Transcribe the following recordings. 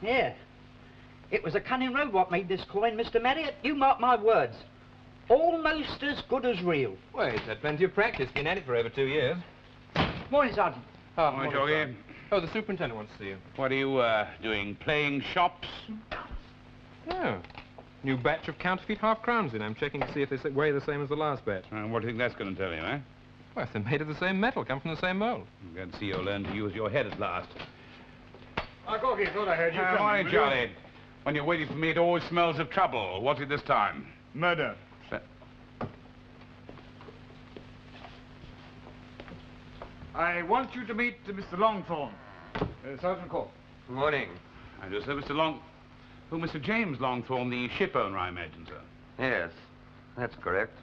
Yeah. It was a cunning rogue what made this coin, Mr. Marriott. You mark my words. Almost as good as real. Well, he's had plenty of practice. Been at it for over 2 years. Morning, Sergeant. Oh, Morning, Jorge. Oh, the superintendent wants to see you. What are you, doing? Playing shops? Oh. New batch of counterfeit half-crowns in. I'm checking to see if they weigh the same as the last batch. What do you think that's going to tell you, eh? Well, if they're made of the same metal, come from the same mold. I'm glad to see you'll learn to use your head at last. Corky, thought I heard you coming. Morning, Charlie. When you're waiting for me, it always smells of trouble. What's it this time? Murder. I want you to meet Mr. Longthorne. Sergeant Cork. Good morning. I do, sir. Mr. James Longthorne, the ship owner, I imagine, sir. Yes, that's correct.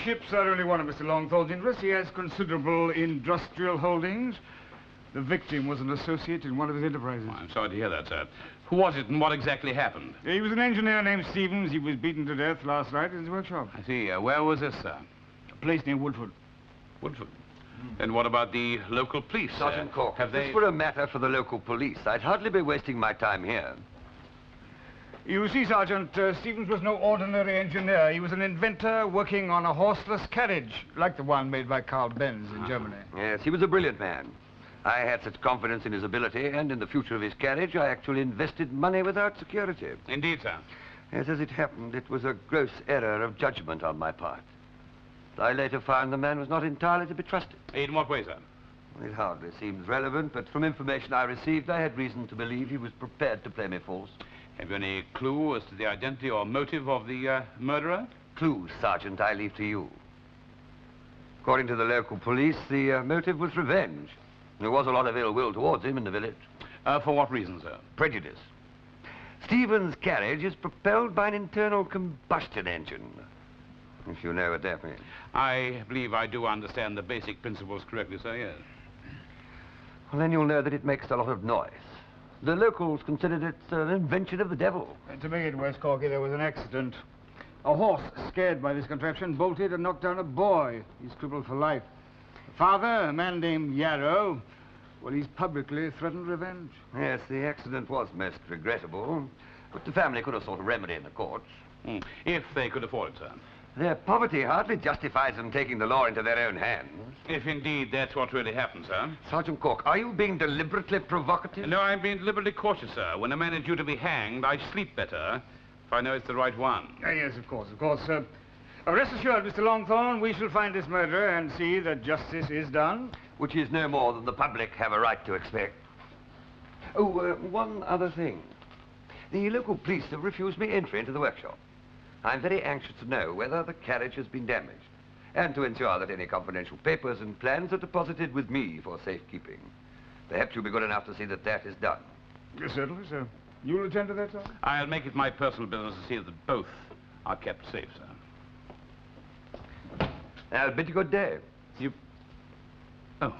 Ships are only one of Mr. Longthorne's interests. He has considerable industrial holdings. The victim was an associate in one of his enterprises. Oh, I'm sorry to hear that, sir. Who was it and what exactly happened? He was an engineer named Stevens. He was beaten to death last night in his workshop. I see. Where was this, sir? A place near Woodford. Woodford. Then what about the local police? Sergeant Cork, have if they... this were a matter for the local police, I'd hardly be wasting my time here. You see, Sergeant, Stevens was no ordinary engineer. He was an inventor working on a horseless carriage, like the one made by Carl Benz in Germany. Yes, he was a brilliant man. I had such confidence in his ability and in the future of his carriage, I actually invested money without security. Indeed, sir. Yes, as it happened, it was a gross error of judgment on my part. I later found the man was not entirely to be trusted. In what way, sir? It hardly seems relevant, but from information I received, I had reason to believe he was prepared to play me false. Have you any clue as to the identity or motive of the murderer? Clues, Sergeant, I leave to you. According to the local police, the motive was revenge. There was a lot of ill will towards him in the village. For what reason, sir? Prejudice. Stephen's carriage is propelled by an internal combustion engine. If you know what that means. I believe I do understand the basic principles correctly, sir, yes. Well, then you'll know that it makes a lot of noise. The locals considered it an invention of the devil. To make it worse, Corky, there was an accident. A horse, scared by this contraption, bolted and knocked down a boy. He's crippled for life. The father, a man named Yarrow, well, he's publicly threatened revenge. Yes, the accident was most regrettable, but the family could have sought a remedy in the courts. If they could afford it, sir. Their poverty hardly justifies them taking the law into their own hands. If indeed that's what really happened, sir. Sergeant Cork, are you being deliberately provocative? No, I'm being deliberately cautious, sir. When a man is due to be hanged, I sleep better if I know it's the right one. Yes, of course, rest assured, Mr. Longthorne, we shall find this murderer and see that justice is done. Which is no more than the public have a right to expect. Oh, one other thing. The local police have refused me entry into the workshop. I'm very anxious to know whether the carriage has been damaged, and to ensure that any confidential papers and plans are deposited with me for safekeeping. Perhaps you'll be good enough to see that that is done. Yes, certainly, sir. You'll attend to that, sir? I'll make it my personal business to see that both are kept safe, sir. I'll bid you good day. You... Oh,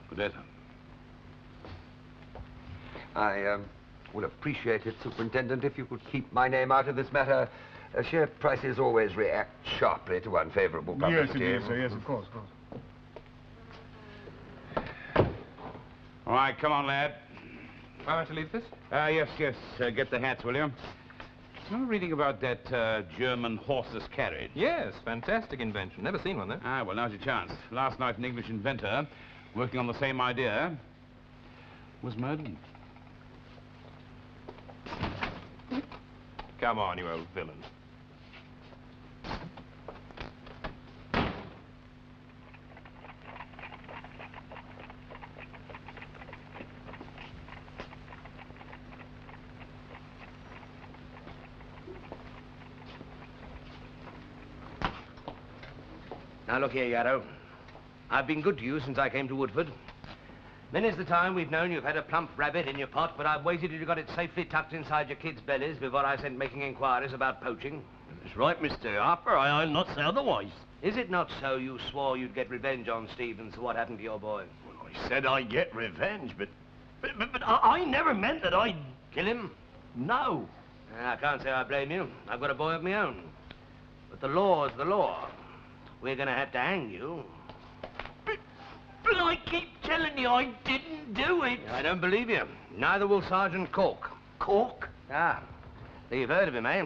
good day, sir. I would appreciate it, Superintendent, if you could keep my name out of this matter. Share prices always react sharply to unfavorable publicity. Yes, it is, sir. Yes, of course. All right, come on, lad. Am I to leave this? Yes. Get the hats, will you? You know, reading about that German horseless carriage? Yes, fantastic invention. Never seen one, though. Well, now's your chance. Last night, an English inventor, working on the same idea, was murdered. Come on, you old villain. Now, look here, Yarrow. I've been good to you since I came to Woodford. Many's the time we've known you've had a plump rabbit in your pot, but I've waited till you got it safely tucked inside your kids' bellies before I sent making inquiries about poaching. That's right, Mr. Harper. I'll not say otherwise. Is it not so you swore you'd get revenge on Stevens for what happened to your boy? Well, I said I'd get revenge, but I never meant that I'd... Kill him? No. I can't say I blame you. I've got a boy of my own. But the law's the law. We're going to have to hang you. But I keep telling you I didn't do it. I don't believe you. Neither will Sergeant Cork. Cork? Ah, so you've heard of him, eh?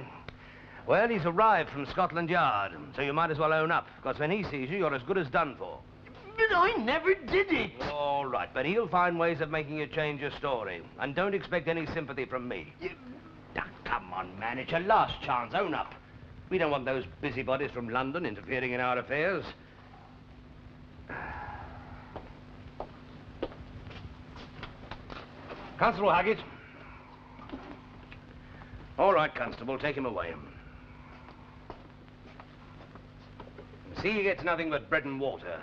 Well, he's arrived from Scotland Yard, so you might as well own up, because when he sees you, you're as good as done for. But I never did it. All right, but he'll find ways of making you change your story. And don't expect any sympathy from me. Ah, come on, man, it's your last chance. Own up. We don't want those busybodies from London interfering in our affairs. Constable Haggett. All right, Constable, take him away. See he gets nothing but bread and water.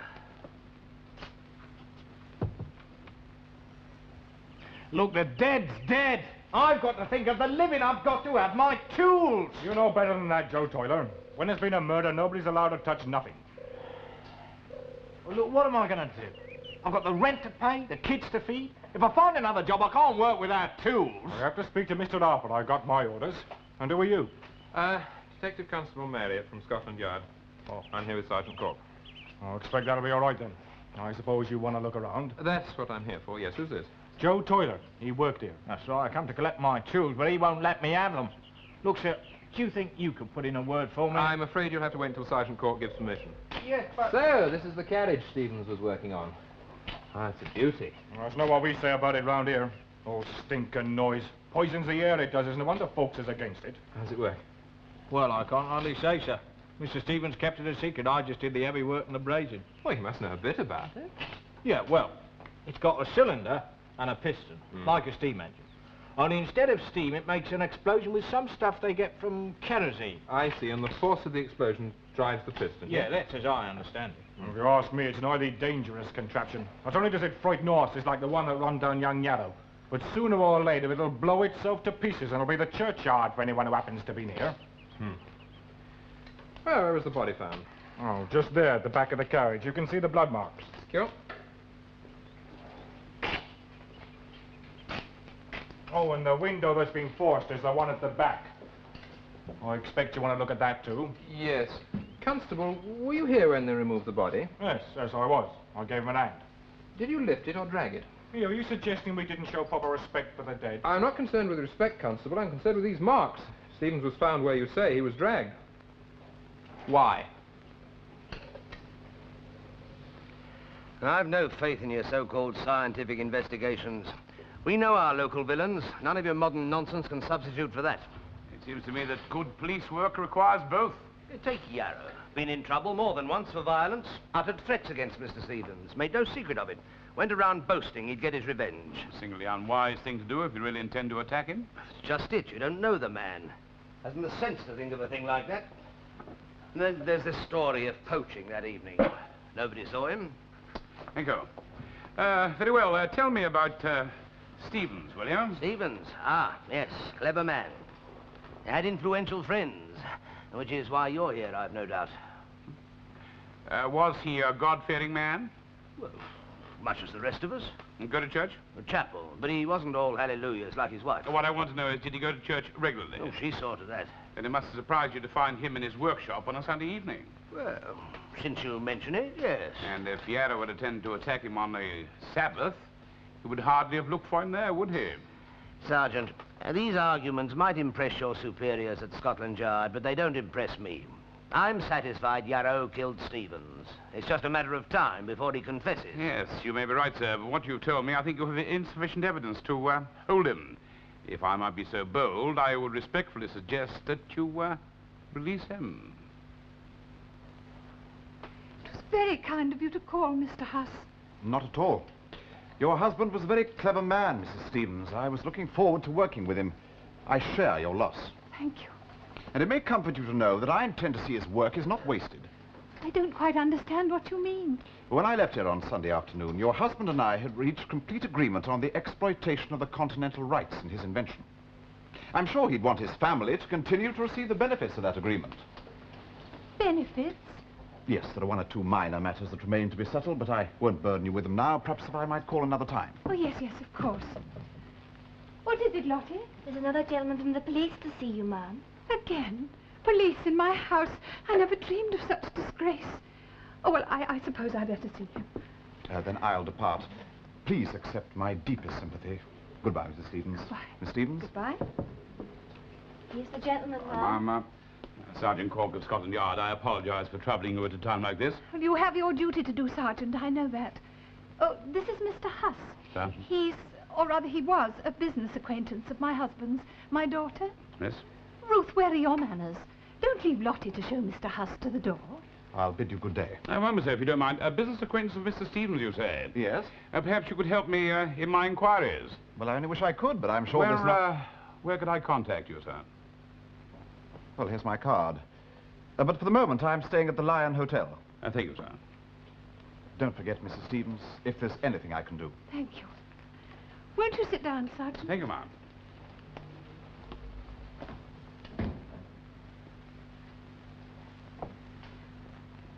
Look, the dead's dead. I've got to think of the living. I've got to have my tools. You know better than that, Joe Toiler. When there's been a murder, nobody's allowed to touch nothing. Well, look, what am I going to do? I've got the rent to pay, the kids to feed. If I find another job, I can't work without tools. I have to speak to Mr. Harper. I got my orders. And who are you? Detective Constable Marriott from Scotland Yard. Oh. I'm here with Sergeant Cork. I expect that'll be all right then. I suppose you want to look around. That's what I'm here for, yes. Who's this? Joe Toiler. He worked here. That's right, I come to collect my tools, but he won't let me have them. Look, sir, do you think you could put in a word for me? I'm afraid you'll have to wait until Sergeant Cork gives permission. Yes, but... So, this is the carriage Stevens was working on. Ah, it's a beauty. Well, that's not what we say about it round here. Oh, stink and noise. Poisons the air, it does. Isn't no wonder folks is against it. How's it work? Well, I can't hardly say, sir. Mr. Stevens kept it a secret. I just did the heavy work and the brazing. Well, you must know a bit about it. Yeah, well, it's got a cylinder and a piston, like a steam engine. Only instead of steam, it makes an explosion with some stuff they get from kerosene. I see, and the force of the explosion drives the piston. Yeah, that's as I understand it. If you ask me, it's an highly dangerous contraption. Not only does it frighten horses like the one that run down young Yarrow, but sooner or later it'll blow itself to pieces and it'll be the churchyard for anyone who happens to be near. Well, where was the body found? Oh, just there at the back of the carriage. You can see the blood marks. Cool. Oh, and the window that's been forced is the one at the back. I expect you want to look at that too. Yes. Constable, were you here when they removed the body? Yes, I was. I gave him an hand. Did you lift it or drag it? Hey, are you suggesting we didn't show proper respect for the dead? I'm not concerned with respect, Constable. I'm concerned with these marks. Stevens was found where you say he was dragged. Why? I've no faith in your so-called scientific investigations. We know our local villains. None of your modern nonsense can substitute for that. It seems to me that good police work requires both. Take Yarrow. Been in trouble more than once for violence. Uttered threats against Mr. Stevens. Made no secret of it. Went around boasting he'd get his revenge. A singularly unwise thing to do if you really intend to attack him. That's just it. You don't know the man. Hasn't the sense to think of a thing like that. And then there's this story of poaching that evening. Nobody saw him. Thank you. Very well. Tell me about Stevens, will you? Stevens? Ah, yes. Clever man. He had influential friends, which is why you're here, I've no doubt. Was he a God-fearing man? Well, much as the rest of us. Go to church? A chapel, but he wasn't all hallelujahs like his wife. What I want to know is, did he go to church regularly? Oh, she saw to that. Then it must have surprised you to find him in his workshop on a Sunday evening. Well, since you mention it, yes. And if Yarrow had intended to attack him on a Sabbath, he would hardly have looked for him there, would he? Sergeant, these arguments might impress your superiors at Scotland Yard, but they don't impress me. I'm satisfied Yarrow killed Stevens. It's just a matter of time before he confesses. Yes, you may be right, sir, but what you've told me, I think you have insufficient evidence to hold him. If I might be so bold, I would respectfully suggest that you release him. It was very kind of you to call, Mr. Huss. Not at all. Your husband was a very clever man, Mrs. Stevens. I was looking forward to working with him. I share your loss. Thank you. And it may comfort you to know that I intend to see his work is not wasted. I don't quite understand what you mean. When I left here on Sunday afternoon, your husband and I had reached complete agreement on the exploitation of the continental rights in his invention. I'm sure he'd want his family to continue to receive the benefits of that agreement. Benefits? Yes, there are one or two minor matters that remain to be settled, but I won't burden you with them now. Perhaps if I might call another time. Oh, yes, of course. What is it, Lottie? There's another gentleman from the police to see you, ma'am. Again? Police in my house? I never dreamed of such disgrace. Oh, well, I suppose I'd better see him. Then I'll depart. Please accept my deepest sympathy. Goodbye, Mrs. Stevens. Goodbye. Miss Stevens? Goodbye. Here's the gentleman, ma'am. I'm Sergeant Cork of Scotland Yard. I apologize for troubling you at a time like this. Well, you have your duty to do, Sergeant. I know that. Oh, this is Mr. Huss. Sir? He's, or rather he was, a business acquaintance of my husband's. My daughter. Yes? Ruth, where are your manners? Don't leave Lottie to show Mr. Huss to the door. I'll bid you good day. Well, miss, if you don't mind, a business acquaintance of Mr. Stevens, you say? Yes? Perhaps you could help me in my inquiries. Well, I only wish I could, but I'm sure there's not... Where could I contact you, sir? Well, here's my card. But for the moment, I'm staying at the Lion Hotel. Thank you, sir. Don't forget, Mrs. Stevens, if there's anything I can do. Thank you. Won't you sit down, Sergeant? Thank you, ma'am.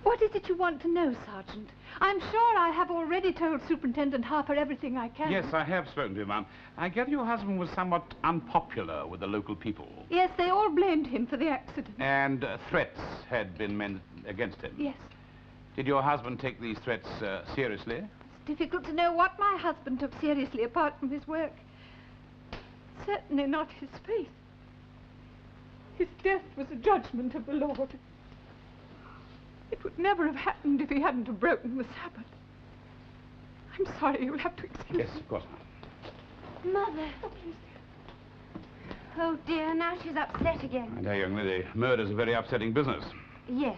What is it you want to know, Sergeant? I'm sure I have already told Superintendent Harper everything I can. Yes, I have spoken to him, ma'am. I gather your husband was somewhat unpopular with the local people. Yes, they all blamed him for the accident. And threats had been made against him. Yes. Did your husband take these threats seriously? It's difficult to know what my husband took seriously apart from his work. Certainly not his faith. His death was a judgment of the Lord. It would never have happened if he hadn't have broken the Sabbath. I'm sorry, you'll have to excuse me. Yes, of course, ma'am. Mother. Oh, please. Oh, dear, now she's upset again. My dear young lady, murder's a very upsetting business. Yes.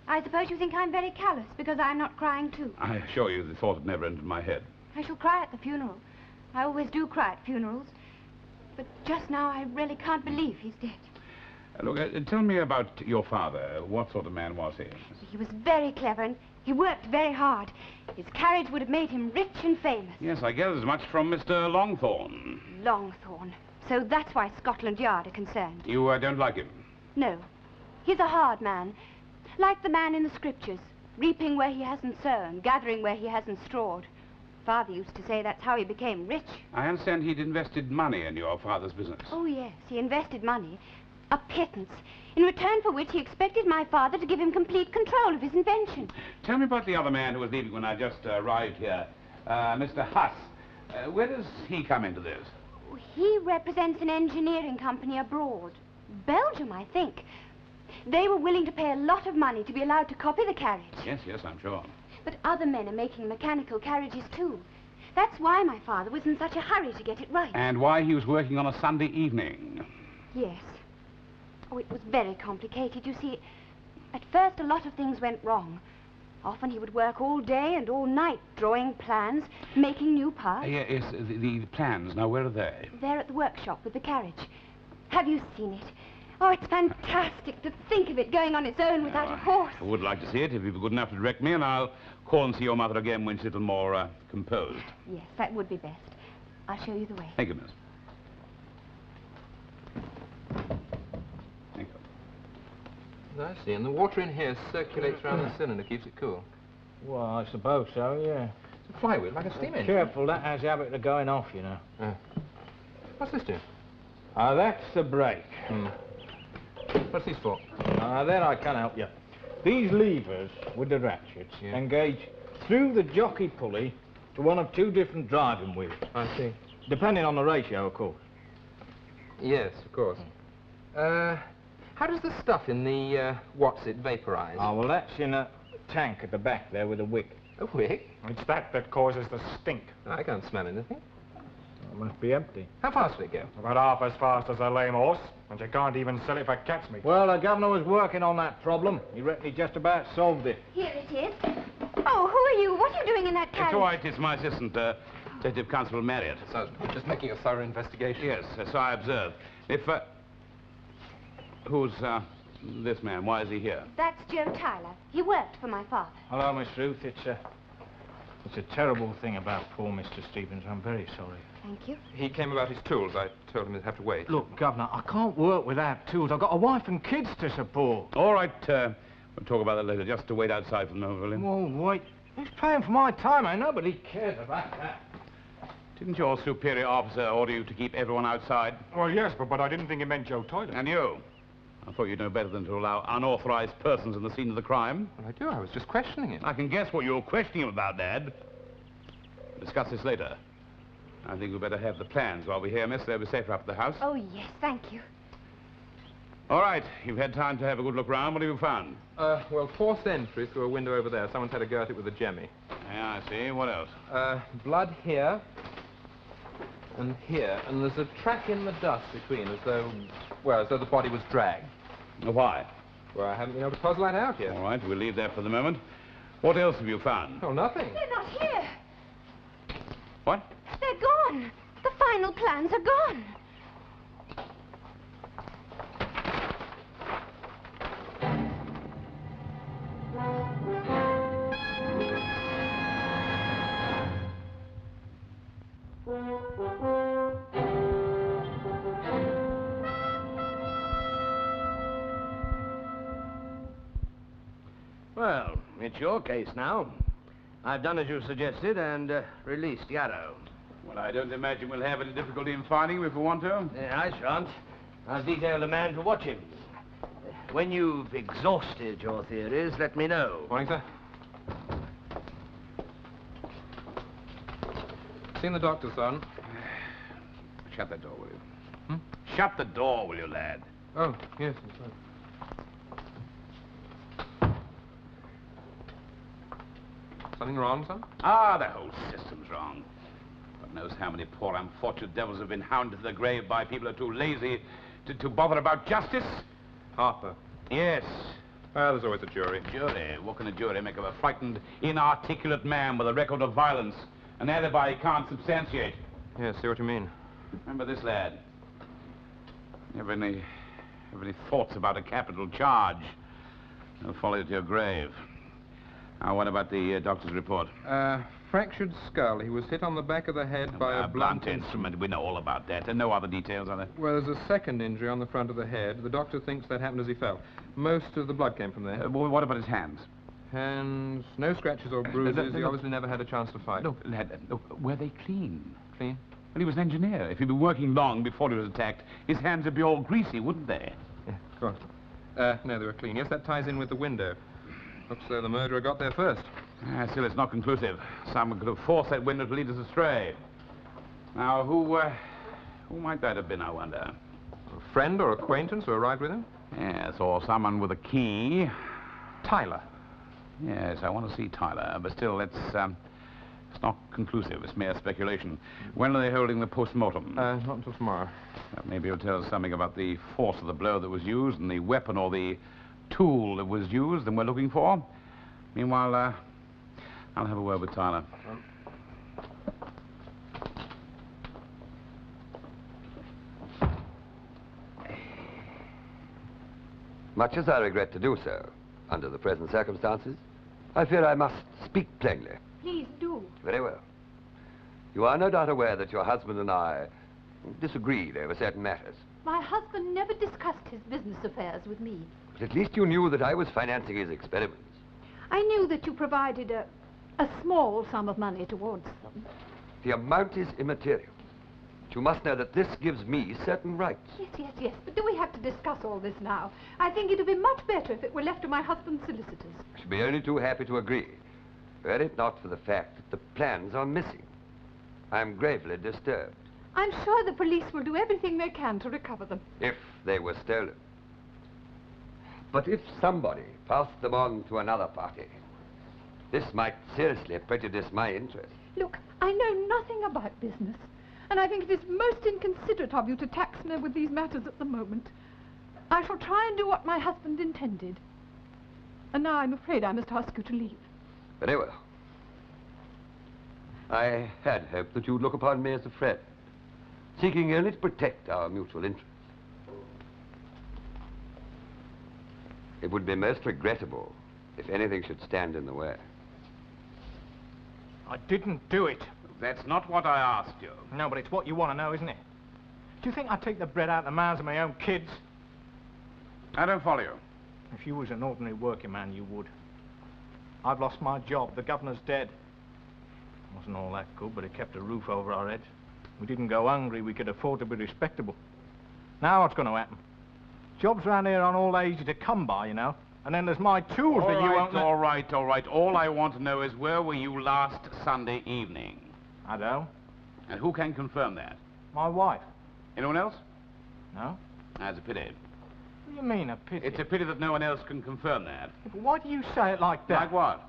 I suppose you think I'm very callous because I'm not crying too. I assure you the thought had never entered my head. I shall cry at the funeral. I always do cry at funerals. But just now I really can't believe he's dead. Look, tell me about your father. What sort of man was he? He was very clever and he worked very hard. His carriage would have made him rich and famous. Yes, I gathered as much from Mr. Longthorn. Longthorn. So that's why Scotland Yard are concerned. You don't like him? No. He's a hard man. Like the man in the scriptures. Reaping where he hasn't sown, gathering where he hasn't strawed. Father used to say that's how he became rich. I understand he'd invested money in your father's business. Oh, yes. He invested money. A pittance. In return for which he expected my father to give him complete control of his invention. Tell me about the other man who was leaving when I just arrived here. Mr. Huss. Where does he come into this? He represents an engineering company abroad. Belgium, I think. They were willing to pay a lot of money to be allowed to copy the carriage. Yes, I'm sure. But other men are making mechanical carriages, too. That's why my father was in such a hurry to get it right. And why he was working on a Sunday evening. Yes. Oh, it was very complicated. You see, at first a lot of things went wrong. Often he would work all day and all night, drawing plans, making new parts. Yes, the plans. Now, where are they? They're at the workshop with the carriage. Have you seen it? Oh, it's fantastic to think of it going on its own without a horse. I would like to see it if you'd be good enough to direct me, and I'll call and see your mother again when she's a little more composed. Yes, that would be best. I'll show you the way. Thank you, miss. Thank you. I see, and the water in here circulates around the cylinder, keeps it cool. Well, I suppose so, yeah. It's a flywheel, like a steam engine. Careful, that has the habit of going off, you know. What's this do? That's the brake. What's this for? Then I can help you. These levers with the ratchets engage through the jockey pulley to one of two different driving wheels. I see. Depending on the ratio, of course. Yes, of course. How does the stuff in the, vaporize? Oh, well, that's in a tank at the back there with a wick. A wick? It's that causes the stink. I can't smell anything. It must be empty. How fast will it go? About half as fast as a lame horse, and you can't even sell it for cat's meat. Well, the governor was working on that problem. He reckoned he just about solved it. Here it is. Oh, who are you? What are you doing in that carriage? It's all right. It's my assistant, Detective Constable Marriott. So, just making a thorough investigation? Yes, so I observed. If, who's, this man? Why is he here? That's Joe Tyler. He worked for my father. Hello, Miss Ruth. It's a terrible thing about poor Mr. Stevens. I'm very sorry. Thank you. He came about his tools. I told him he'd have to wait. Look, Governor, I can't work without tools. I've got a wife and kids to support. All right, we'll talk about that later. Just to wait outside for the moment, will you? Well, wait. He's paying for my time, eh? Nobody cares about that. Didn't your superior officer order you to keep everyone outside? Well, yes, but I didn't think it meant Joe Tyler. And you? I thought you'd know better than to allow unauthorized persons in the scene of the crime. Well, I do. I was just questioning him. I can guess what you're questioning him about, Dad. Discuss this later. I think we'd better have the plans while we're here, miss. They'll be safer up at the house. Oh, yes, thank you. All right. You've had time to have a good look round. What have you found? Well, forced entry through a window over there. Someone's had a go at it with a jemmy. Yeah, I see. What else? Blood here and here, and there's a track in the dust between, as though the body was dragged. Why? Well, I haven't been able to puzzle that out yet. All right, we'll leave that for the moment. What else have you found? Oh, nothing. They're not here. What? They're gone. The final plans are gone. Well, it's your case now. I've done as you suggested and released Yarrow. Well, I don't imagine we'll have any difficulty in finding him if we want to. I shan't. I've detailed a man to watch him. When you've exhausted your theories, let me know. Morning, sir. Seen the doctor, son? Shut that door, will you? Shut the door, will you, lad? Oh, yes, I'm sorry. Something wrong, son? Ah, the whole system's wrong. God knows how many poor unfortunate devils have been hounded to the grave by people who are too lazy to bother about justice. Harper. Yes. Well, there's always a jury. Jury? What can a jury make of a frightened, inarticulate man with a record of violence? An alibi he can't substantiate. Yes, see what you mean. Remember this, lad. Have any thoughts about a capital charge? They'll follow you to your grave. Now, what about the doctor's report? Fractured skull. He was hit on the back of the head by a blunt instrument. We know all about that. And no other details, are there? Well, there's a second injury on the front of the head. The doctor thinks that happened as he fell. Most of the blood came from there. What about his hands? Hands, no scratches or bruises. He obviously never had a chance to fight. Look, lad, look, were they clean? Clean? Well, he was an engineer. If he'd been working long before he was attacked, his hands would be all greasy, wouldn't they? Yeah, go on. No, they were clean. Yes, that ties in with the window. Looks as though the murderer got there first. Still, it's not conclusive. Someone could have forced that window to lead us astray. Now, who might that have been, I wonder? A friend or acquaintance who arrived with him? Yes, or someone with a key. Tyler. Yes, I want to see Tyler, but still, it's not conclusive. It's mere speculation. When are they holding the post-mortem? Not until tomorrow. Maybe it'll tell us something about the force of the blow that was used and the weapon or the tool that was used and we're looking for. Meanwhile, I'll have a word with Tyler. Much as I regret to do so, under the present circumstances, I fear I must speak plainly. Please do. Very well. You are no doubt aware that your husband and I disagreed over certain matters. My husband never discussed his business affairs with me. But at least you knew that I was financing his experiments. I knew that you provided a small sum of money towards them. The amount is immaterial. But you must know that this gives me certain rights. Yes, but do we have to discuss all this now? I think it would be much better if it were left to my husband's solicitors. I should be only too happy to agree, were it not for the fact that the plans are missing. I'm gravely disturbed. I'm sure the police will do everything they can to recover them. If they were stolen. But if somebody passed them on to another party, this might seriously prejudice my interest. Look, I know nothing about business, and I think it is most inconsiderate of you to tax me with these matters at the moment. I shall try and do what my husband intended. And now I'm afraid I must ask you to leave. Very well. I had hoped that you'd look upon me as a friend, seeking only to protect our mutual interests. It would be most regrettable if anything should stand in the way. I didn't do it. That's not what I asked you. No, but it's what you want to know, isn't it? Do you think I'd take the bread out of the mouths of my own kids? I don't follow you. If you was an ordinary working man, you would. I've lost my job. The governor's dead. Wasn't all that good, but it kept a roof over our heads. We didn't go hungry. We could afford to be respectable. Now what's going to happen? Jobs round here aren't all easy to come by, you know. And then there's my tools that you won't... All right. All I want to know is where were you last Sunday evening? I don't. And who can confirm that? My wife. Anyone else? No? That's a pity. What do you mean, a pity? It's a pity that no one else can confirm that. But why do you say it like that? Like what?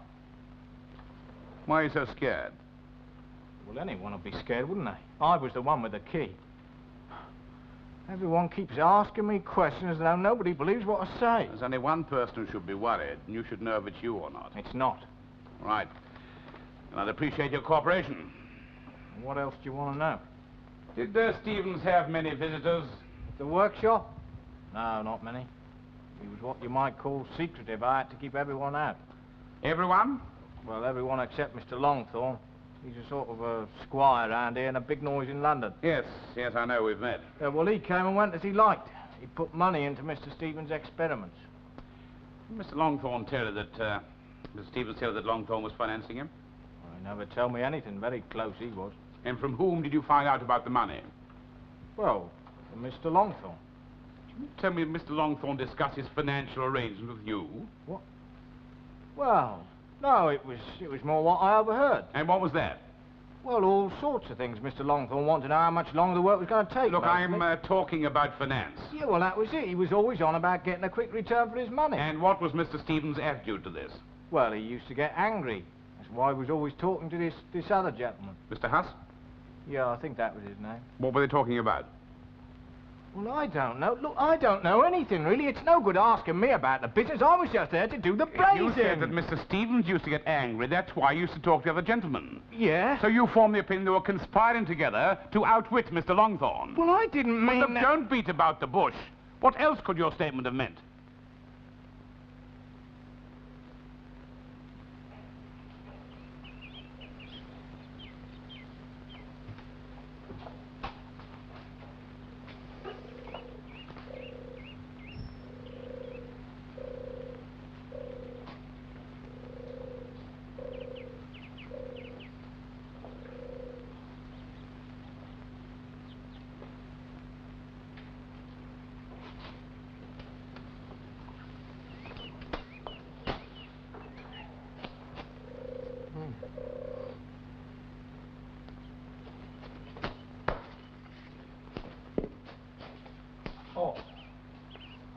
Why are you so scared? Well, anyone would be scared, wouldn't they? I was the one with the key. Everyone keeps asking me questions, and nobody believes what I say. There's only one person who should be worried, and you should know if it's you or not. It's not. Right. And I'd appreciate your cooperation. What else do you want to know? Did Stevens have many visitors? The workshop? No, not many. He was what you might call secretive. I had to keep everyone out. Everyone? Well, everyone except Mr. Longthorne. He's a sort of a squire around here and a big noise in London. Yes, I know, we've met. Well, he came and went as he liked. He put money into Mr. Stevens' experiments. Mr. Longthorne tell you that, Mr. Stevens tell you that Longthorne was financing him? Well, he never told me anything. Very close he was. And from whom did you find out about the money? Well, from Mr. Longthorne. Tell me, Mr. Longthorne discussed his financial arrangements with you? What? Well, no, it was more what I overheard. And what was that? Well, all sorts of things. Mr. Longthorne wanted to know how much longer the work was going to take. Look, I'm talking about finance. Yeah, well, that was it. He was always on about getting a quick return for his money. And what was Mr. Stevens' attitude to this? Well, he used to get angry. That's why he was always talking to this other gentleman. Mr. Huss? Yeah, I think that was his name. What were they talking about? Well, I don't know. Look, I don't know anything, really. It's no good asking me about the business. I was just there to do the brazing. You said that Mr. Stevens used to get angry. That's why you used to talk to the other gentlemen. Yeah? So you formed the opinion they were conspiring together to outwit Mr. Longthorne. Well, I didn't mean But that... don't beat about the bush. What else could your statement have meant?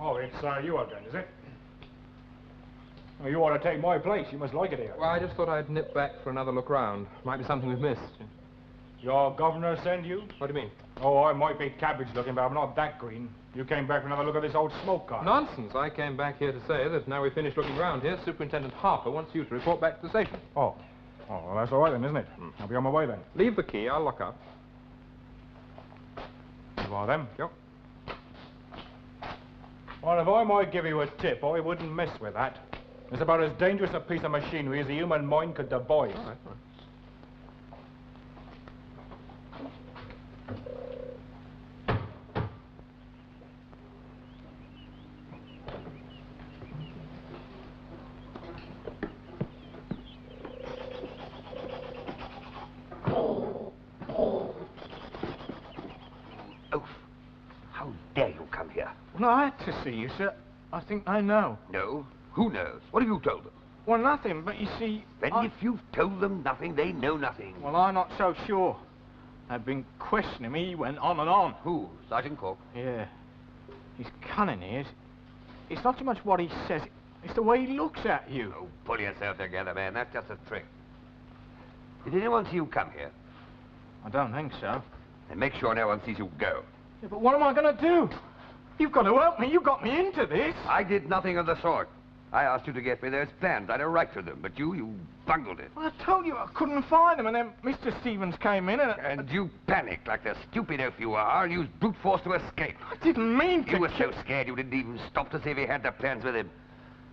Oh, it's you again, is it? Well, you ought to take my place. You must like it here. Well, I just thought I'd nip back for another look round. Might be something we've missed. Your governor send you? What do you mean? Oh, I might be cabbage looking, but I'm not that green. You came back for another look at this old smoke car. Nonsense. I came back here to say that now we've finished looking round here, Superintendent Harper wants you to report back to the station. Oh, well, that's all right then, isn't it? I'll be on my way then. Leave the key. I'll lock up. You are then? Yep. Well, if I might give you a tip, I wouldn't mess with that. It's about as dangerous a piece of machinery as the human mind could devise. All right. How dare you come here? Well, I had to see you, sir. I think I know. No? Who knows? What have you told them? Well, nothing, but you see... Then if you've told them nothing, they know nothing. Well, I'm not so sure. They've been questioning me. He went on and on. Who? Sergeant Cork? Yeah. He's cunning, he is. It's not so much what he says, it's the way he looks at you. Oh, pull yourself together, man. That's just a trick. Did anyone see you come here? I don't think so. Then make sure no one sees you go. Yeah, but what am I going to do? You've got to help me. You got me into this. I did nothing of the sort. I asked you to get me those plans. I had a right to them, but you bungled it. Well, I told you I couldn't find them, and then Mr. Stevens came in and... And you panicked like the stupid oaf you are and used brute force to escape. I didn't mean to... You were so scared you didn't even stop to see if he had the plans with him.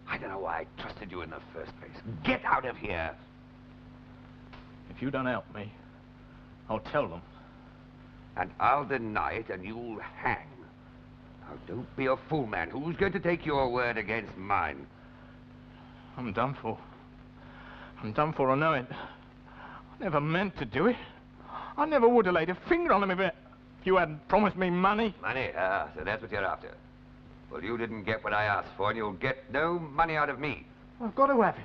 I don't know why I trusted you in the first place. Get out of here. If you don't help me, I'll tell them. And I'll deny it and you'll hang. Now, don't be a fool, man. Who's going to take your word against mine? I'm done for. I'm done for, I know it. I never meant to do it. I never would have laid a finger on him if you hadn't promised me money. Money? Ah, so that's what you're after. Well, you didn't get what I asked for, and you'll get no money out of me. I've got to have it.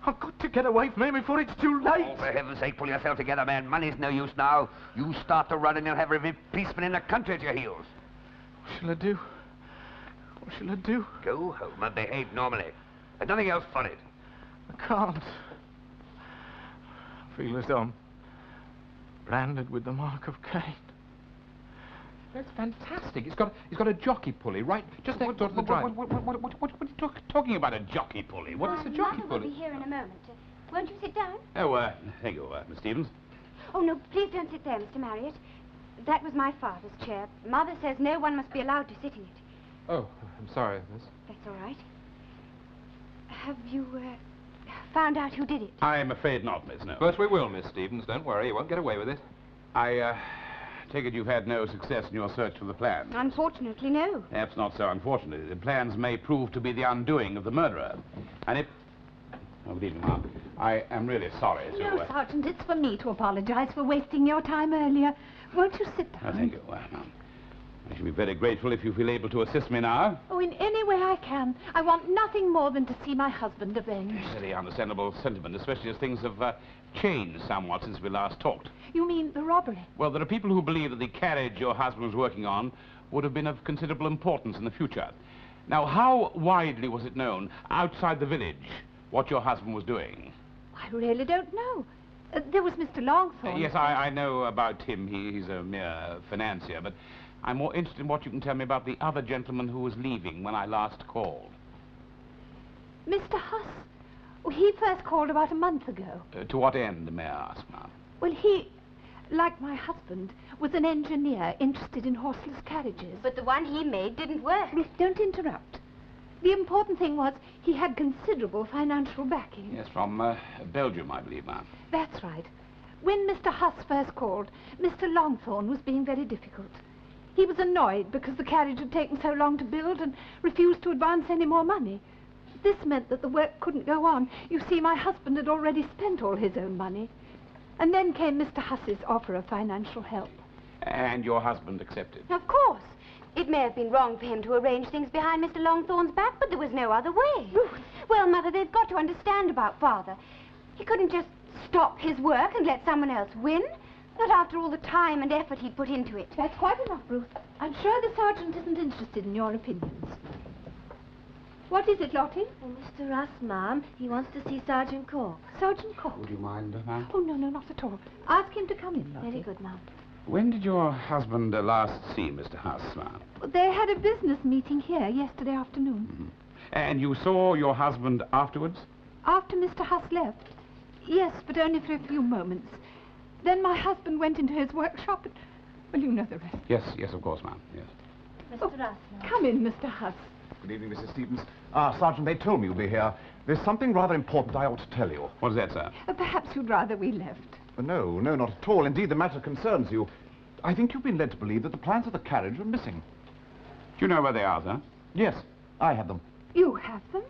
I've got to get away from him before it's too late. Oh, for heaven's sake, pull yourself together, man. Money's no use now. You start to run and you'll have every policeman in the country at your heels. What shall I do? What shall I do? Go home and behave normally. There's nothing else for it. I can't. I feel as though I'm branded with the mark of Cain. That's fantastic. He's got a jockey pulley right just next door to the drive. What are you talking about, a jockey pulley? What is a jockey Mother pulley? will be here in a moment. Won't you sit down? Oh, thank you, Miss Stevens. Oh, no, please don't sit there, Mr. Marriott. That was my father's chair. Mother says no one must be allowed to sit in it. Oh, I'm sorry, miss. That's all right. Have you, found out who did it? I'm afraid not, Miss, no. But we will, Miss Stevens. Don't worry, you won't get away with it. I take it you've had no success in your search for the plans. Unfortunately, no. Perhaps not so unfortunately. The plans may prove to be the undoing of the murderer. And if... Oh, good evening, ma'am. I am really sorry to... No, Sergeant, it's for me to apologize for wasting your time earlier. Won't you sit down? Thank you, ma'am. I shall be very grateful if you feel able to assist me now. Oh, in any way I can. I want nothing more than to see my husband avenged. Very understandable sentiment, especially as things have changed somewhat since we last talked. You mean the robbery? Well, there are people who believe that the carriage your husband was working on would have been of considerable importance in the future. Now, how widely was it known outside the village what your husband was doing? I really don't know. There was Mr. Longthorne. Yes, I know about him. He's a mere financier, but I'm more interested in what you can tell me about the other gentleman who was leaving when I last called. Mr. Huss. Oh, he first called about a month ago. To what end, may I ask, ma'am? Well, he, like my husband, was an engineer interested in horseless carriages. But the one he made didn't work. Ruth, don't interrupt. The important thing was he had considerable financial backing. Yes, from Belgium, I believe, ma'am. That's right. When Mr. Huss first called, Mr. Longthorne was being very difficult. He was annoyed because the carriage had taken so long to build and refused to advance any more money. This meant that the work couldn't go on. You see, my husband had already spent all his own money. And then came Mr. Huss's offer of financial help. And your husband accepted? Of course. It may have been wrong for him to arrange things behind Mr. Longthorne's back, but there was no other way. Ruth. Well, Mother, they've got to understand about Father. He couldn't just stop his work and let someone else win. Not after all the time and effort he'd put into it. That's quite enough, Ruth. I'm sure the sergeant isn't interested in your opinions. What is it, Lottie? Oh, Mr. Russ, ma'am. He wants to see Sergeant Cork. Sergeant Cork? Would you mind, ma'am? Oh, no, not at all. Ask him to come in, Lottie. Very good, ma'am. When did your husband last see Mr. Huss, ma'am? They had a business meeting here yesterday afternoon. Mm-hmm. And you saw your husband afterwards? After Mr. Huss left? Yes, but only for a few moments. Then my husband went into his workshop and... Well, you know the rest. Yes, of course, ma'am, yes. Mr. Russ, ma'am. Come in, Mr. Huss. Good evening, Mrs. Stevens. Sergeant, they told me you'd be here. There's something rather important I ought to tell you. What is that, sir? Perhaps you'd rather we left. No, not at all. Indeed, the matter concerns you. I think you've been led to believe that the plans of the carriage are missing. Do you know where they are, sir? Yes, I have them. You have them?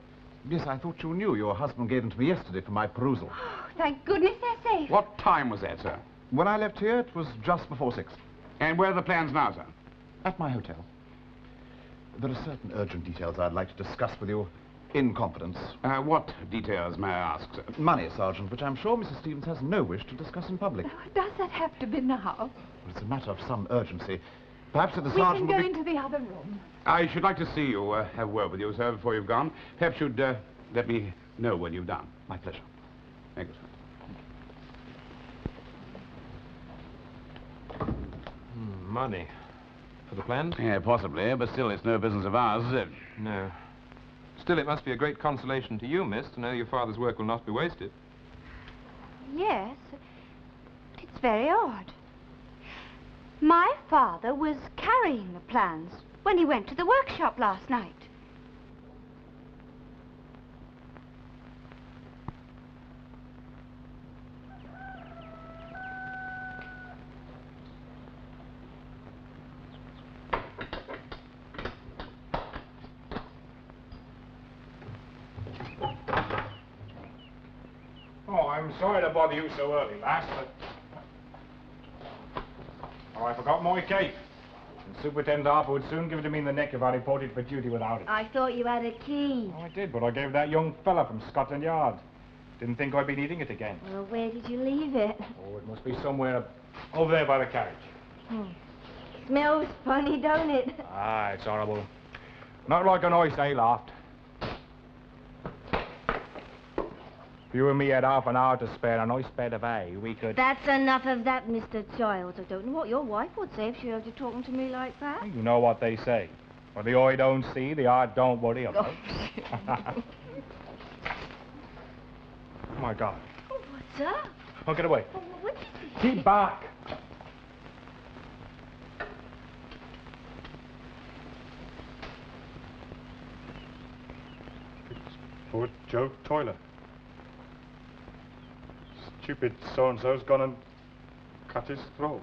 Yes, I thought you knew. Your husband gave them to me yesterday for my perusal. Oh, thank goodness they're safe. What time was that, sir? When I left here, it was just before 6. And where are the plans now, sir? At my hotel. There are certain urgent details I'd like to discuss with you in confidence. What details, may I ask, sir? Money, Sergeant, which I'm sure Mrs. Stevens has no wish to discuss in public. Does that have to be now? Well, it's a matter of some urgency. Perhaps if the We sergeant can go would be... into the other room. I should like to see you, have a word with you, sir, before you've gone. Perhaps you'd let me know when you've done. My pleasure. Thank you, sir. Money. For the plans? Yeah, possibly, but still it's no business of ours, is it? No. Still, it must be a great consolation to you, miss, to know your father's work will not be wasted. Yes, but it's very odd. My father was carrying the plans when he went to the workshop last night. Oh, I'm sorry to bother you so early, lass, but... Oh, I forgot my cape. And Superintendent Harper would soon give it to me in the neck if I reported for duty without it. I thought you had a key. Oh, I did, but I gave that young fella from Scotland Yard. Didn't think I'd be needing it again. Well, where did you leave it? Oh, it must be somewhere over there by the carriage. Smells funny, don't it? Ah, it's horrible. Not like an ice hayloft. If you and me had half an hour to spare a nice bed of hay, we could... That's enough of that, Mr. Giles. I don't know what your wife would say if she heard you talking to me like that. You know what they say. What the eye don't see, the heart don't worry about. Oh, my God. Oh, what's up? Oh, get away. Oh, what did you Keep back. Poor Joe Toiler. Stupid so-and-so's gone and cut his throat.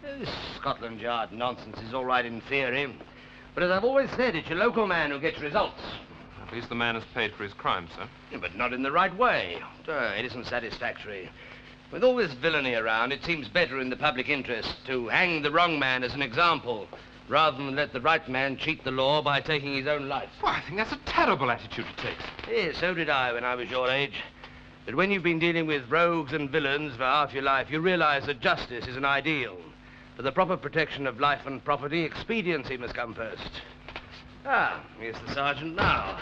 This Scotland Yard nonsense is all right in theory, but as I've always said, it's your local man who gets results. At least the man has paid for his crime, sir. Yeah, but not in the right way. It isn't satisfactory. With all this villainy around, it seems better in the public interest to hang the wrong man as an example, rather than let the right man cheat the law by taking his own life. Well, I think that's a terrible attitude to take. Yes, so did I when I was your age. But when you've been dealing with rogues and villains for half your life, you realize that justice is an ideal. For the proper protection of life and property, expediency must come first. Ah, here's the sergeant now.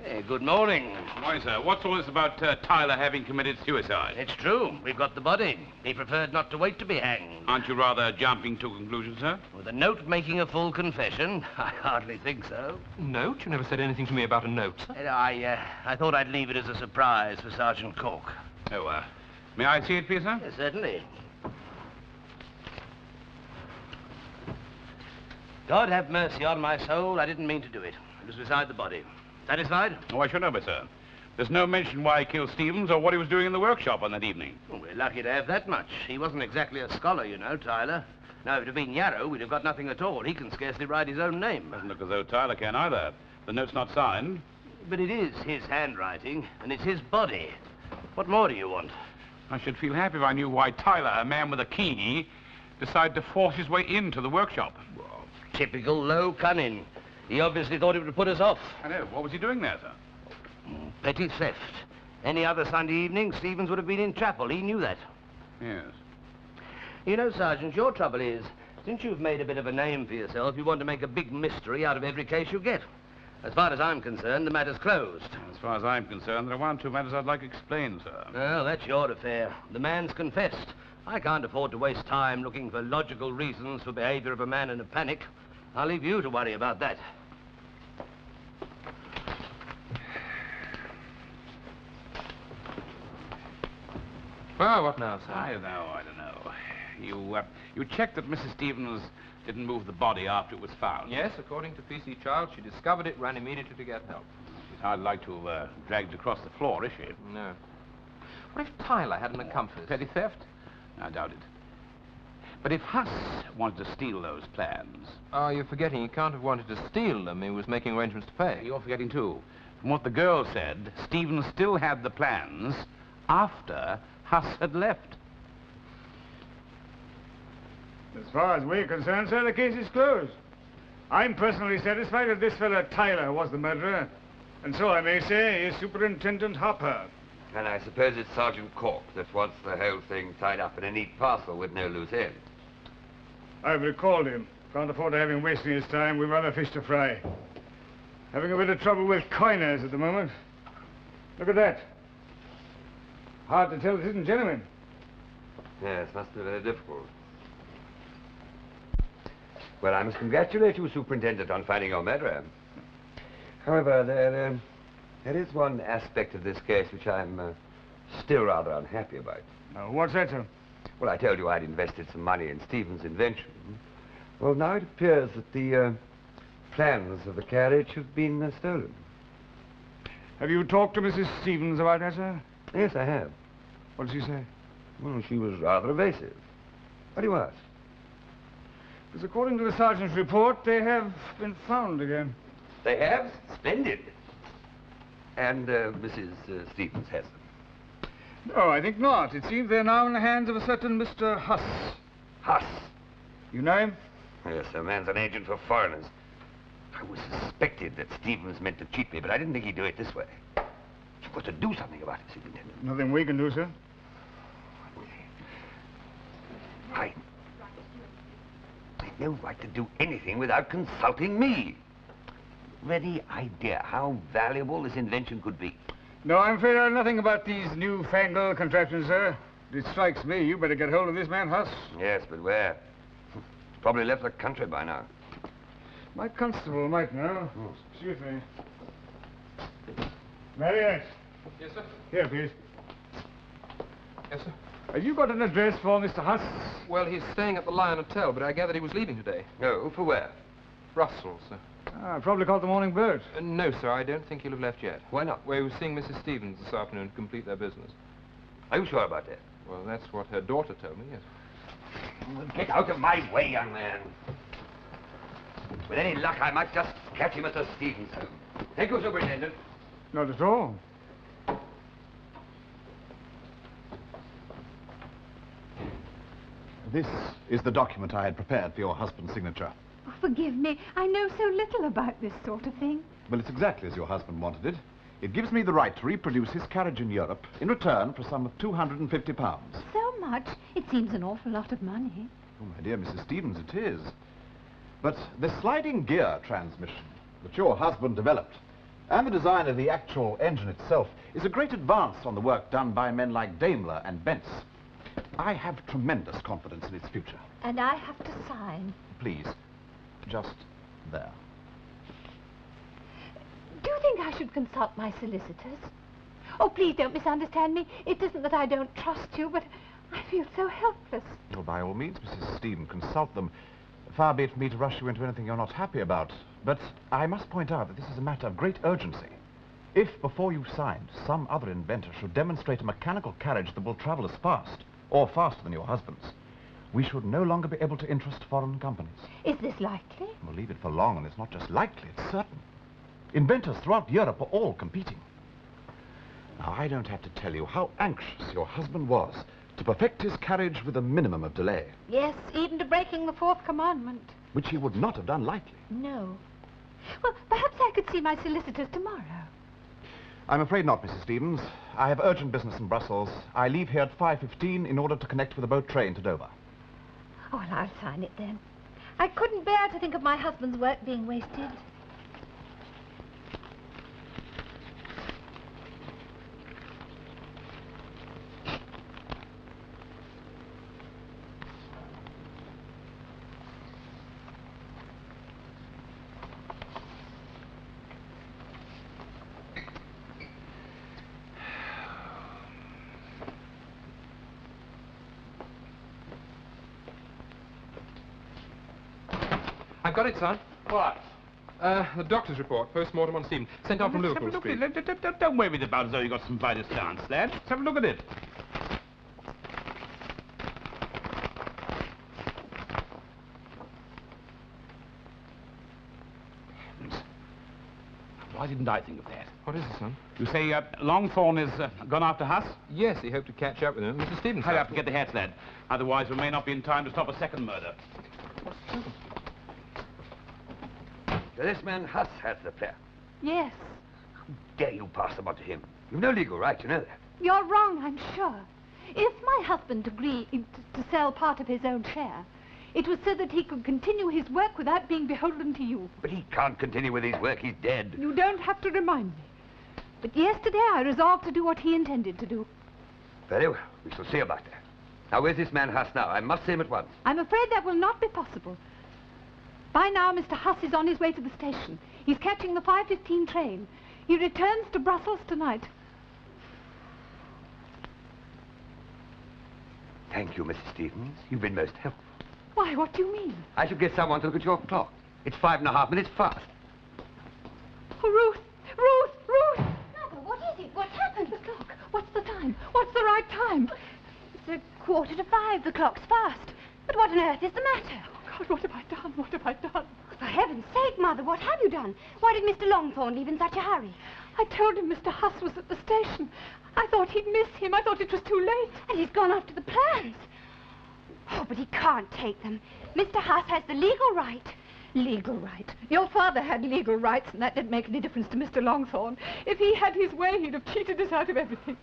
Hey, good morning. Why, sir, what's all this about Tyler having committed suicide? It's true. We've got the body. He preferred not to wait to be hanged. Aren't you rather jumping to conclusions, sir? With a note making a full confession? I hardly think so. Note? You never said anything to me about a note, sir. I thought I'd leave it as a surprise for Sergeant Cork. Oh, may I see it, please, sir? Yes, certainly. God have mercy on my soul. I didn't mean to do it. It was beside the body. Satisfied? Oh, I should know, sir. There's no mention why he killed Stevens or what he was doing in the workshop on that evening. Well, we're lucky to have that much. He wasn't exactly a scholar, you know, Tyler. Now, if it had been Yarrow, we'd have got nothing at all. He can scarcely write his own name. Doesn't look as though Tyler can either. The note's not signed. But it is his handwriting, and it's his body. What more do you want? I should feel happy if I knew why Tyler, a man with a key, decided to force his way into the workshop. Well, typical low cunning. He obviously thought it would put us off. I know. What was he doing there, sir? Petty theft. Any other Sunday evening, Stevens would have been in chapel. He knew that. Yes. You know, Sergeant, your trouble is, since you've made a bit of a name for yourself, you want to make a big mystery out of every case you get. As far as I'm concerned, the matter's closed. As far as I'm concerned, there are one or two matters I'd like explained, sir. Well, that's your affair. The man's confessed. I can't afford to waste time looking for logical reasons for behavior of a man in a panic. I'll leave you to worry about that. Well, what now, sir? I don't know. You checked that Mrs. Stevens didn't move the body after it was found? Yes, according to P.C. Childs, she discovered it, ran immediately to get help. She's hardly like to have dragged it across the floor, is she? No. What if Tyler had an accomplice? Petty theft? I doubt it. But if Huss wanted to steal those plans... Oh, you're forgetting he can't have wanted to steal them. He was making arrangements to pay. You're forgetting, too. From what the girl said, Stevens still had the plans after Huss had left. As far as we're concerned, sir, the case is closed. I'm personally satisfied that this fellow Tyler was the murderer. And so I may say is Superintendent Harper. And I suppose it's Sergeant Cork that wants the whole thing tied up in a neat parcel with no loose ends. I've recalled him. Can't afford to have him wasting his time. We've other fish to fry. Having a bit of trouble with coiners at the moment. Look at that. Hard to tell it isn't genuine. Yes, must be very difficult. Well, I must congratulate you, Superintendent, on finding your murderer. However, there is one aspect of this case which I'm still rather unhappy about. What's that, sir? Well, I told you I'd invested some money in Stephen's invention. Well, now it appears that the plans of the carriage have been stolen. Have you talked to Mrs. Stevens about that, sir? Yes, I have. What did she say? Well, she was rather evasive. What do you ask? Because according to the sergeant's report, they have been found again. They have? Splendid. And Mrs. Stevens has them. No, I think not. It seems they're now in the hands of a certain Mr. Huss. Huss? You know him? Yes, the man's an agent for foreigners. I was suspected that Stevens meant to cheat me, but I didn't think he'd do it this way. You've got to do something about it, Superintendent. Nothing we can do, sir. I've no right to do anything without consulting me. Any idea how valuable this invention could be? No, I'm afraid I know nothing about these newfangled contraptions, sir. It strikes me you better get hold of this man, Huss. Yes, but where? He's probably left the country by now. My constable might know. Excuse me. Marriott. Yes, sir? Here, please. Yes, sir? Have you got an address for Mr. Huss? Well, he's staying at the Lion Hotel, but I gathered he was leaving today. Oh, for where? Brussels, sir. Probably caught the morning bird. No, sir, I don't think he'll have left yet. Why not? Well, he was seeing Mrs. Stevens this afternoon to complete their business. Are you sure about that? Well, that's what her daughter told me, yes. Well, get out of my way, young man. With any luck, I might just catch him at the Stevens home. Thank you, Superintendent. Not at all. This is the document I had prepared for your husband's signature. Oh, forgive me. I know so little about this sort of thing. Well, it's exactly as your husband wanted it. It gives me the right to reproduce his carriage in Europe in return for a sum of £250. So much? It seems an awful lot of money. Oh, my dear Mrs. Stevens, it is. But the sliding gear transmission that your husband developed and the design of the actual engine itself is a great advance on the work done by men like Daimler and Benz. I have tremendous confidence in its future. And I have to sign. Please, just there. Do you think I should consult my solicitors? Oh, please don't misunderstand me. It isn't that I don't trust you, but I feel so helpless. Well, by all means, Mrs. Stephen, consult them. Far be it from me to rush you into anything you're not happy about. But I must point out that this is a matter of great urgency. If, before you signed, some other inventor should demonstrate a mechanical carriage that will travel as fast, or faster than your husband's, we should no longer be able to interest foreign companies. Is this likely? We'll leave it for long, and it's not just likely, it's certain. Inventors throughout Europe are all competing. Now, I don't have to tell you how anxious your husband was to perfect his carriage with a minimum of delay. Yes, even to breaking the fourth commandment. Which he would not have done lightly. No. Well, perhaps I could see my solicitors tomorrow. I'm afraid not, Mrs. Stevens. I have urgent business in Brussels. I leave here at 5:15 in order to connect with a boat train to Dover. Oh, well, I'll sign it then. I couldn't bear to think of my husband's work being wasted. I've got it, son. What? The doctor's report, post-mortem on Stephen, sent out from Let's have a Liverpool look Street. at it. Don't wave it about as though you got some vital chance, lad. Let's have a look at it. Heavens. Why didn't I think of that? What is it, son? You say Longthorn has gone after Huss? Yes, he hoped to catch up with him. Mr. Stevens. Hurry up and get the hats, lad. Otherwise, we may not be in time to stop a second murder. This man Huss has the plan. Yes. How dare you pass them on to him? You've no legal right, you know that. You're wrong, I'm sure. If my husband agreed to sell part of his own share, it was so that he could continue his work without being beholden to you. But he can't continue with his work. He's dead. You don't have to remind me. But yesterday I resolved to do what he intended to do. Very well. We shall see about that. Now, where's this man Huss now? I must see him at once. I'm afraid that will not be possible. By now, Mr. Huss is on his way to the station. He's catching the 5:15 train. He returns to Brussels tonight. Thank you, Mrs. Stevens. You've been most helpful. Why, what do you mean? I should get someone to look at your clock. It's 5.5 minutes past. Oh, Ruth! Ruth! Ruth! Mother, what is it? What's happened? The clock. What's the time? What's the right time? It's 4:45. The clock's fast. But what on earth is the matter? Oh, God, what have I done? What have I done? For heaven's sake, Mother, what have you done? Why did Mr. Longthorn leave in such a hurry? I told him Mr. Huss was at the station. I thought he'd miss him. I thought it was too late. And he's gone after the plans. Oh, but he can't take them. Mr. Huss has the legal right. Legal right. Your father had legal rights, and that didn't make any difference to Mr. Longthorn. If he had his way, he'd have cheated us out of everything.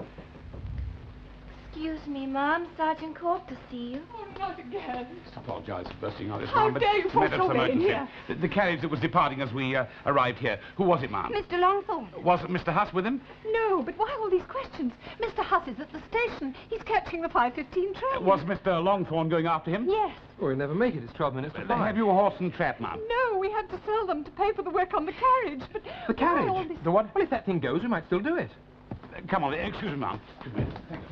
Excuse me, Ma'am. Sergeant Cork to see you. Oh, not again. I apologise for bursting out this How morning, but dare you it's a force matter of your way in emergency. here? The carriage that was departing as we arrived here. Who was it, ma'am? Mr. Longthorn. Was Mr. Huss with him? No, but why all these questions? Mr. Huss is at the station. He's catching the 5:15 train. Was Mr. Longthorn going after him? Yes. Oh, he'll never make it. It's 12 minutes to 5. Have you a horse and trap, ma'am? No, we had to sell them to pay for the work on the carriage, but... The why all carriage? this- The what? Well, if that thing goes, we might still do it. Come on, excuse me, ma'am. Excuse me. Thank you.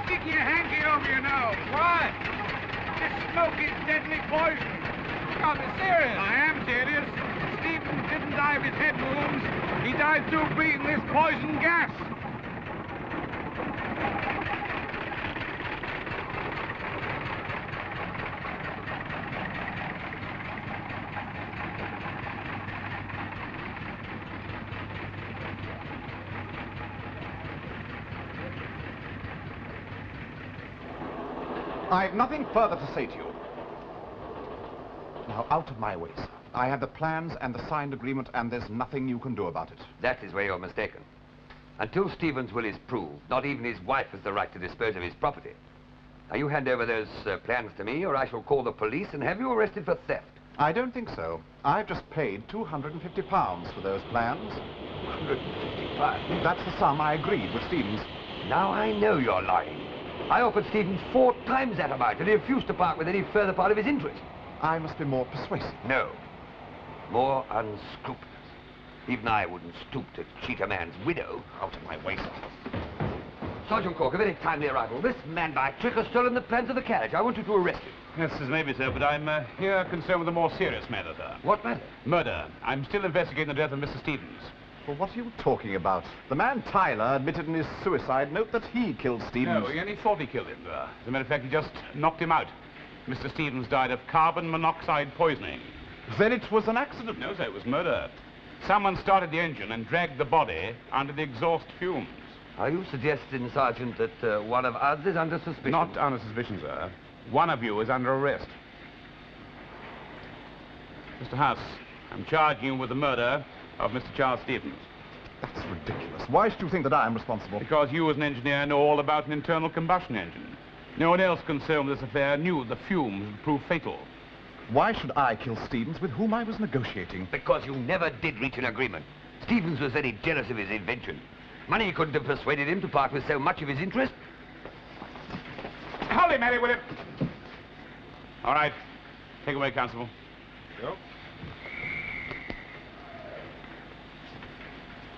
Stick your hanky over your nose. Why? This smoke is deadly poison. You can't be serious. I am serious. Stevens didn't die of his head wounds. He died through breathing this poison gas. I've nothing further to say to you. Now, out of my way, sir. I have the plans and the signed agreement, and there's nothing you can do about it. That is where you're mistaken. Until Stevens' will is proved, not even his wife has the right to dispose of his property. Now, you hand over those plans to me, or I shall call the police and have you arrested for theft. I don't think so. I've just paid £250 for those plans. £250? That's the sum I agreed with Stevens. Now I know you're lying. I offered Stevens 4 times that amount, and he refused to part with any further part of his interest. I must be more persuasive. No. More unscrupulous. Even I wouldn't stoop to cheat a man's widow. Out of my way, sir. Sergeant Cork, a very timely arrival. This man by trick has stolen the plans of the carriage. I want you to arrest him. Yes, as maybe, sir, but I'm here concerned with a more serious matter, sir. What matter? Murder. I'm still investigating the death of Mr. Stevens. Well, what are you talking about? The man Tyler admitted in his suicide note that he killed Stevens. No, he only thought he killed him, sir. As a matter of fact, he just knocked him out. Mr. Stevens died of carbon monoxide poisoning. Then it was an accident. No, sir, it was murder. Someone started the engine and dragged the body under the exhaust fumes. Are you suggesting, Sergeant, that one of us is under suspicion? Not under suspicion, sir. One of you is under arrest. Mr. Huss, I'm charging you with the murder of Mr. Charles Stevens. That's ridiculous. Why should you think that I am responsible? Because you, as an engineer, know all about an internal combustion engine. No one else concerned with this affair knew the fumes would prove fatal. Why should I kill Stevens, with whom I was negotiating? Because you never did reach an agreement. Stevens was very jealous of his invention. Money couldn't have persuaded him to part with so much of his interest. Holy Mary, will it? All right. Take away, Constable. Go.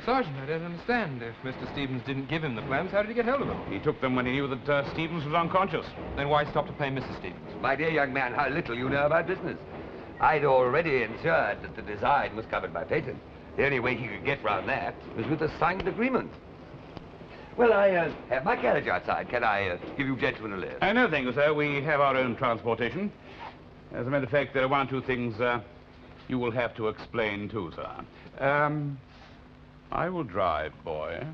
Sergeant, I don't understand. If Mr. Stevens didn't give him the plans, how did he get hold of them? He took them when he knew that Stevens was unconscious. Then why stop to pay Mrs. Stevens? My dear young man, how little you know about business. I'd already ensured that the design was covered by patent. The only way he could get round that was with a signed agreement. Well, I have my carriage outside. Can I give you gentlemen a lift? No, thank you, sir. We have our own transportation. As a matter of fact, there are 1 or 2 things you will have to explain too, sir. I will drive, boy.